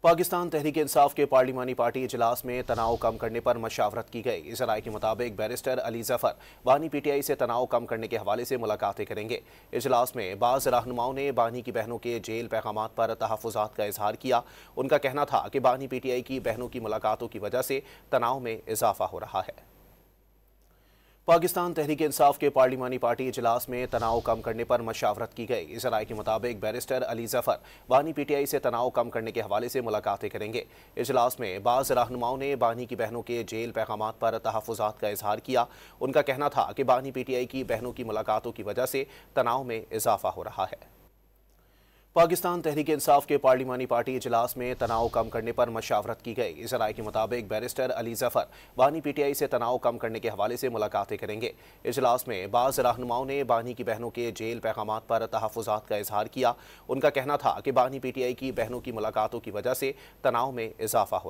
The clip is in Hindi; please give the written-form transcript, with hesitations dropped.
पाकिस्तान तहरीक-ए-इंसाफ के पार्लिमानी पार्टी इजलास में तनाव कम करने पर मशावरत की गई। इस राय के मुताबिक बैरिस्टर अली जफर बानी पीटीआई से तनाव कम करने के हवाले से मुलाकातें करेंगे। इजलास में बाज़ रहनुमाओं ने बानी की बहनों के जेल पैगामात पर तहफ़्फ़ुज़ात का इजहार किया। उनका कहना था कि बानी पीटीआई की बहनों की मुलाकातों की वजह से तनाव में इजाफा हो रहा है। पाकिस्तान तहरीक-ए-इंसाफ के पार्लिमानी पार्टी इजलास में तनाव कम करने पर मशावरत की गई। इस राय के मुताबिक बैरिस्टर अली जफर बानी पीटीआई से तनाव कम करने के हवाले से मुलाकातें करेंगे। इजलास में बाज़ रहनुमाओं ने बानी की बहनों के जेल पैगामात पर तहफ़्फ़ुज़ात का इजहार किया। उनका कहना था कि बानी पीटीआई की बहनों की मुलाकातों की वजह से तनाव में इजाफा हो रहा है। पाकिस्तान तहरीक-ए-इंसाफ के पार्लिमानी पार्टी इजलास में तनाव कम करने पर मशावरत की गई। इस राय के मुताबिक बैरिस्टर अली जफर बानी पीटीआई से तनाव कम करने के हवाले से मुलाकातें करेंगे। इजलास में बाज़ रहनुमाओं ने बानी की बहनों के जेल पैगामात पर तहफ़्फ़ुज़ात का इजहार किया। उनका कहना था कि बानी पीटीआई की बहनों की मुलाकातों की वजह से तनाव में इजाफा हो